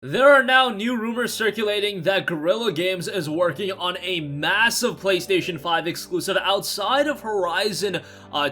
There are now new rumors circulating that Guerrilla Games is working on a massive PlayStation 5 exclusive outside of Horizon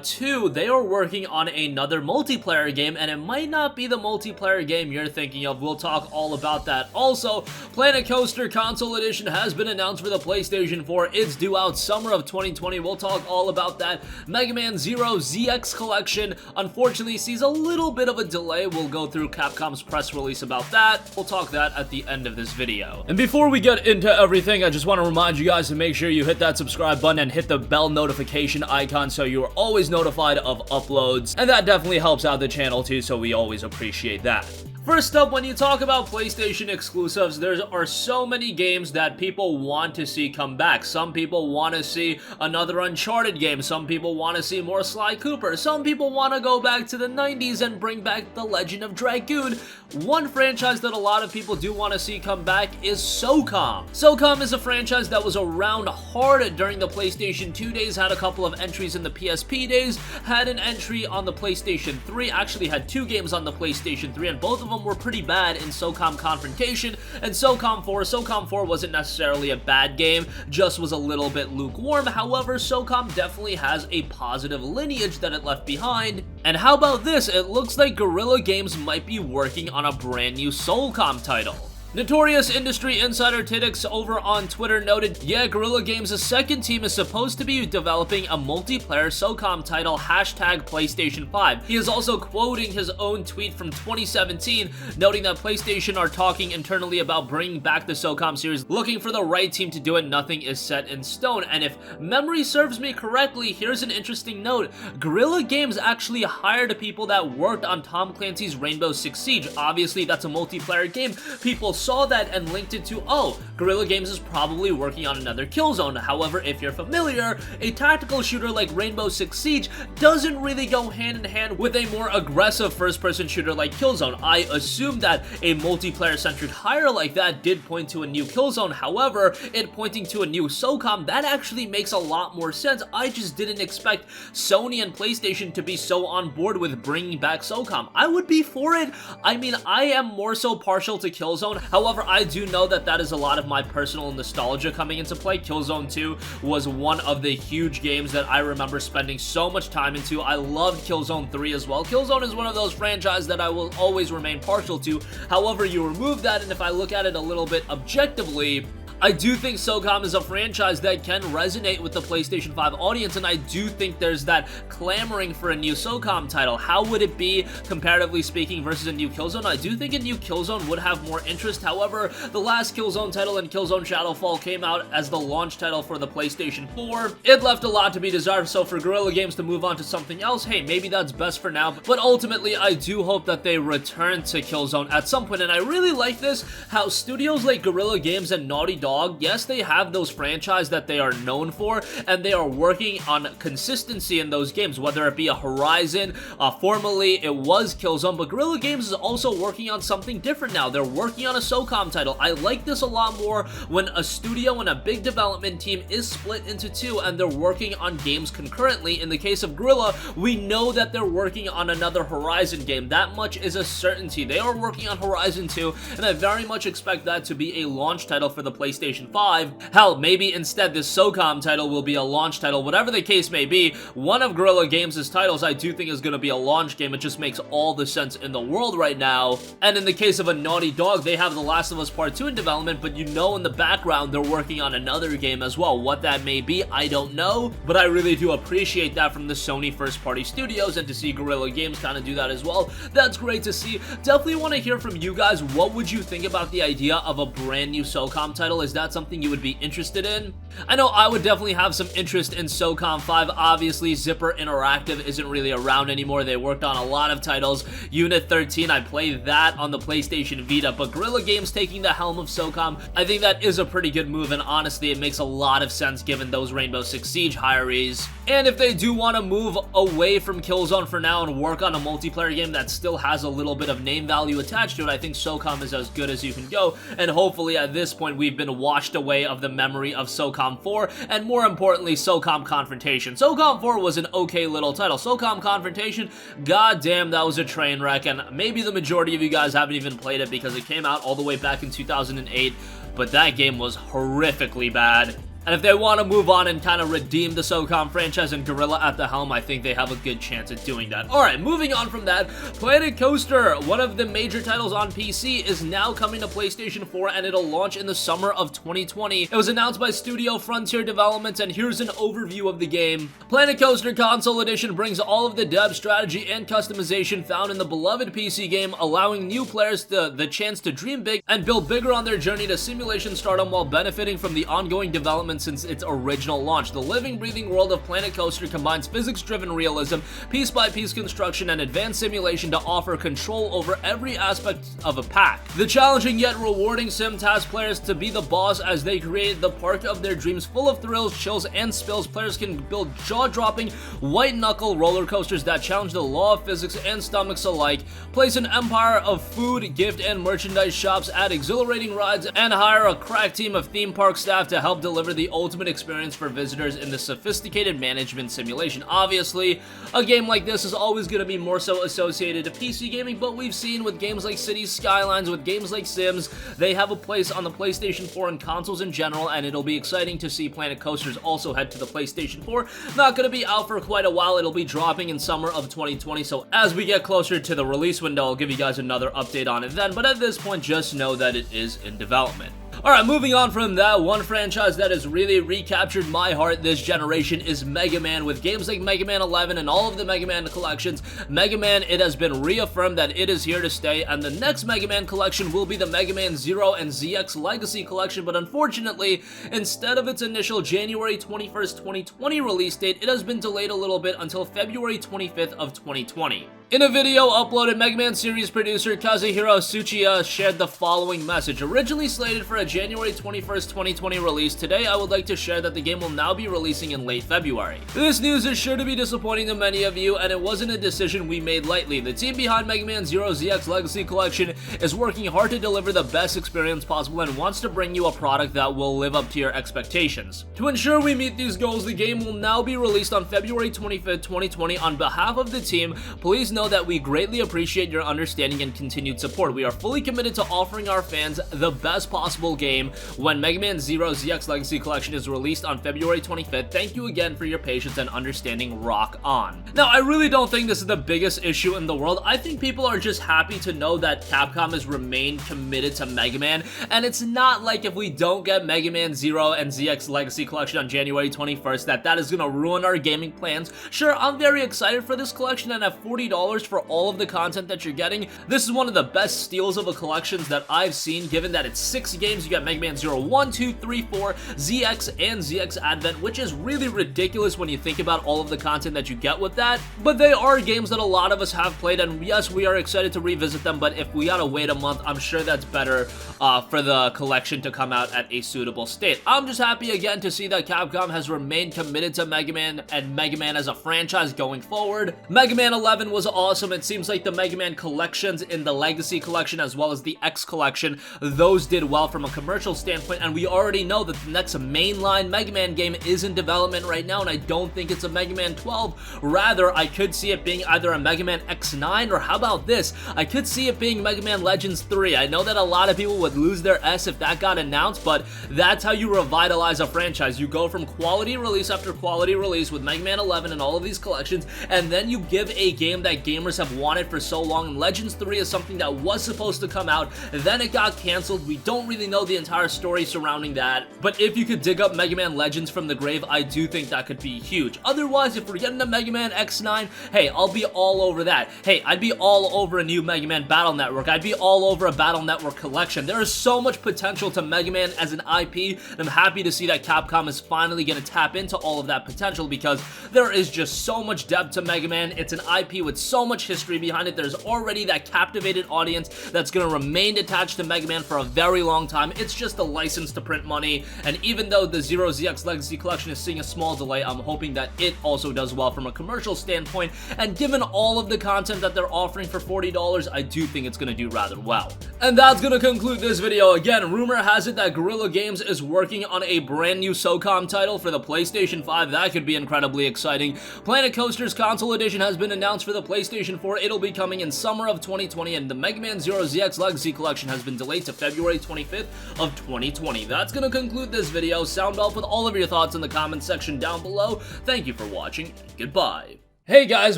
2. They are working on another multiplayer game, and it might not be the multiplayer game you're thinking of. We'll talk all about that. Also, Planet Coaster Console Edition has been announced for the PlayStation 4. It's due out summer of 2020. We'll talk all about that. Mega Man Zero ZX Collection unfortunately sees a little bit of a delay. We'll go through Capcom's press release about that. We'll talk that at the end of this video. And before we get into everything, I just want to remind you guys to make sure you hit that subscribe button and hit the bell notification icon so you are always notified of uploads, and that definitely helps out the channel too, so we always appreciate that. First up, when you talk about PlayStation exclusives, there are so many games that people want to see come back. Some people want to see another Uncharted game. Some people want to see more Sly Cooper. Some people want to go back to the 90s and bring back The Legend of Dragoon. One franchise that a lot of people do want to see come back is SOCOM. SOCOM is a franchise that was around hard during the PlayStation 2 days, had a couple of entries in the PSP days, had an entry on the PlayStation 3, actually had 2 games on the PlayStation 3, and both of them were pretty bad in SOCOM Confrontation and SOCOM 4. SOCOM 4 wasn't necessarily a bad game, just was a little bit lukewarm. However, SOCOM definitely has a positive lineage that it left behind. And how about this? It looks like Guerrilla Games might be working on a brand new SOCOM title. Notorious industry insider Tidix over on Twitter noted, yeah, Guerrilla Games' second team is supposed to be developing a multiplayer SOCOM title, #PlayStation 5. He is also quoting his own tweet from 2017, noting that PlayStation are talking internally about bringing back the SOCOM series, looking for the right team to do it. Nothing is set in stone. And if memory serves me correctly, here's an interesting note. Guerrilla Games actually hired people that worked on Tom Clancy's Rainbow Six Siege. Obviously, that's a multiplayer game. People saw that and linked it to, oh, Guerrilla Games is probably working on another Killzone. However, if you're familiar, a tactical shooter like Rainbow Six Siege doesn't really go hand in hand with a more aggressive first-person shooter like Killzone. I assume that a multiplayer-centric hire like that did point to a new Killzone. However, it pointing to a new SOCOM, that actually makes a lot more sense. I just didn't expect Sony and PlayStation to be so on board with bringing back SOCOM. I would be for it. I mean, I am more so partial to Killzone. However, I do know that that is a lot of my personal nostalgia coming into play. Killzone 2 was one of the huge games that I remember spending so much time into. I loved Killzone 3 as well. Killzone is one of those franchises that I will always remain partial to. However, you remove that, and if I look at it a little bit objectively, I do think SOCOM is a franchise that can resonate with the PlayStation 5 audience, and I do think there's that clamoring for a new SOCOM title. How would it be, comparatively speaking, versus a new Killzone? I do think a new Killzone would have more interest. However, the last Killzone title in Killzone Shadowfall came out as the launch title for the PlayStation 4. It left a lot to be desired, so for Guerrilla Games to move on to something else, hey, maybe that's best for now. But ultimately, I do hope that they return to Killzone at some point, and I really like this, how studios like Guerrilla Games and Naughty Dog, yes, they have those franchises that they are known for, and they are working on consistency in those games, whether it be a Horizon, formerly it was Killzone, but Guerrilla Games is also working on something different now. They're working on a SOCOM title. I like this a lot more when a studio and a big development team is split into two and they're working on games concurrently. In the case of Guerrilla, we know that they're working on another Horizon game. That much is a certainty. They are working on Horizon 2, and I very much expect that to be a launch title for the PlayStation 5. Hell, maybe instead this SOCOM title will be a launch title. Whatever the case may be, one of Guerrilla Games' titles I do think is going to be a launch game. It just makes all the sense in the world right now. And in the case of a Naughty Dog, they have The Last of Us Part 2 in development, but you know in the background they're working on another game as well. What that may be, I don't know, but I really do appreciate that from the Sony first-party studios, and to see Guerrilla Games kind of do that as well, that's great to see. Definitely want to hear from you guys. What would you think about the idea of a brand new SOCOM title? Is that something you would be interested in? I know I would definitely have some interest in SOCOM 5. Obviously, Zipper Interactive isn't really around anymore. They worked on a lot of titles. Unit 13, I played that on the PlayStation Vita, but Guerrilla Games taking the helm of SOCOM, I think that is a pretty good move, and honestly, it makes a lot of sense given those Rainbow Six Siege hirees. And if they do want to move away from Killzone for now and work on a multiplayer game that still has a little bit of name value attached to it, I think SOCOM is as good as you can go, and hopefully at this point we've been washed away of the memory of SOCOM 4, and more importantly, SOCOM Confrontation. SOCOM 4 was an okay little title. SOCOM Confrontation, goddamn, that was a train wreck, and maybe the majority of you guys haven't even played it because it came out all the way back in 2008, but that game was horrifically bad. And if they want to move on and kind of redeem the SOCOM franchise and Guerrilla at the helm, I think they have a good chance at doing that. Alright, moving on from that, Planet Coaster, one of the major titles on PC, is now coming to PlayStation 4 and it'll launch in the summer of 2020. It was announced by Studio Frontier Developments, and here's an overview of the game. Planet Coaster Console Edition brings all of the depth, strategy, and customization found in the beloved PC game, allowing new players the chance to dream big and build bigger on their journey to simulation stardom while benefiting from the ongoing development since its original launch. The living, breathing world of Planet Coaster combines physics-driven realism, piece-by-piece construction, and advanced simulation to offer control over every aspect of a pack. The challenging yet rewarding sim tasks players to be the boss as they create the park of their dreams, full of thrills, chills, and spills. Players can build jaw-dropping, white-knuckle roller coasters that challenge the law of physics and stomachs alike, place an empire of food, gift, and merchandise shops, add exhilarating rides, and hire a crack team of theme park staff to help deliver the ultimate experience for visitors in the sophisticated management simulation. Obviously, a game like this is always going to be more so associated to PC gaming, but we've seen with games like Cities Skylines, with games like Sims, they have a place on the PlayStation 4 and consoles in general, and it'll be exciting to see Planet Coasters also head to the PlayStation 4. Not going to be out for quite a while. It'll be dropping in summer of 2020, so as we get closer to the release window, I'll give you guys another update on it then, but at this point, just know that it is in development. Alright, moving on from that, one franchise that has really recaptured my heart this generation is Mega Man. With games like Mega Man 11 and all of the Mega Man collections, Mega Man, it has been reaffirmed that it is here to stay, and the next Mega Man collection will be the Mega Man 0 and ZX Legacy collection, but unfortunately, instead of its initial January 21st, 2020 release date, it has been delayed a little bit until February 25th of 2020. In a video uploaded, Mega Man series producer Kazuhiro Tsuchiya shared the following message. Originally slated for a January 21st, 2020 release, today I would like to share that the game will now be releasing in late February. This news is sure to be disappointing to many of you, and it wasn't a decision we made lightly. The team behind Mega Man 0 ZX Legacy Collection is working hard to deliver the best experience possible and wants to bring you a product that will live up to your expectations. To ensure we meet these goals, the game will now be released on February 25th, 2020. On behalf of the team, please know that we greatly appreciate your understanding and continued support. We are fully committed to offering our fans the best possible game when Mega Man 0 ZX Legacy Collection is released on February 25th. Thank you again for your patience and understanding. Rock on. Now, I really don't think this is the biggest issue in the world. I think people are just happy to know that Capcom has remained committed to Mega Man, and it's not like if we don't get Mega Man 0 and ZX Legacy Collection on January 21st that is gonna ruin our gaming plans. Sure, I'm very excited for this collection, and at $40 for all of the content that you're getting, this is one of the best steals of a collections that I've seen, given that it's 6 games. You got Mega Man 0, 1, 2, 3, 4, ZX, and ZX Advent, which is really ridiculous when you think about all of the content that you get with that, but they are games that a lot of us have played, and yes, we are excited to revisit them, but if we gotta wait a month, I'm sure that's better for the collection to come out at a suitable state. I'm just happy again to see that Capcom has remained committed to Mega Man and Mega Man as a franchise going forward. Mega Man 11 was awesome. It seems like the Mega Man collections in the Legacy Collection as well as the X Collection, those did well from a commercial standpoint, and we already know that the next mainline Mega Man game is in development right now, and I don't think it's a Mega Man 12. Rather, I could see it being either a Mega Man X9, or how about this? I could see it being Mega Man Legends 3. I know that a lot of people would lose their S if that got announced, but that's how you revitalize a franchise. You go from quality release after quality release with Mega Man 11 and all of these collections, and then you give a game that gamers have wanted for so long. And Legends 3 is something that was supposed to come out, then it got canceled. We don't really know the entire story surrounding that, but if you could dig up Mega Man Legends from the grave, I do think that could be huge. Otherwise, if we're getting a Mega Man X9, hey, I'll be all over that. Hey, I'd be all over a new Mega Man Battle Network. I'd be all over a Battle Network collection. There is so much potential to Mega Man as an IP, and I'm happy to see that Capcom is finally going to tap into all of that potential, because there is just so much depth to Mega Man. It's an IP with so so much history behind it. There's already that captivated audience that's gonna remain attached to Mega Man for a very long time. It's just a license to print money, and even though the Zero ZX Legacy Collection is seeing a small delay, I'm hoping that it also does well from a commercial standpoint, and given all of the content that they're offering for $40, I do think it's gonna do rather well. And that's gonna conclude this video. Again, rumor has it that Guerrilla Games is working on a brand new SOCOM title for the PlayStation 5. That could be incredibly exciting. Planet Coaster's console edition has been announced for the PlayStation 4. It'll be coming in summer of 2020, and the Mega Man Zero ZX Legacy Collection has been delayed to February 25th of 2020. That's gonna conclude this video. Sound off with all of your thoughts in the comment section down below. Thank you for watching, and goodbye. Hey guys,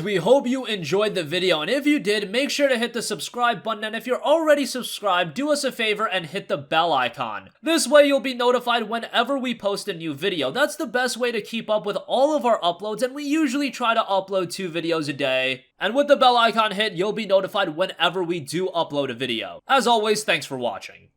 we hope you enjoyed the video, and if you did, make sure to hit the subscribe button, and if you're already subscribed, do us a favor and hit the bell icon. This way you'll be notified whenever we post a new video. That's the best way to keep up with all of our uploads, and we usually try to upload 2 videos a day. And with the bell icon hit, you'll be notified whenever we do upload a video. As always, thanks for watching.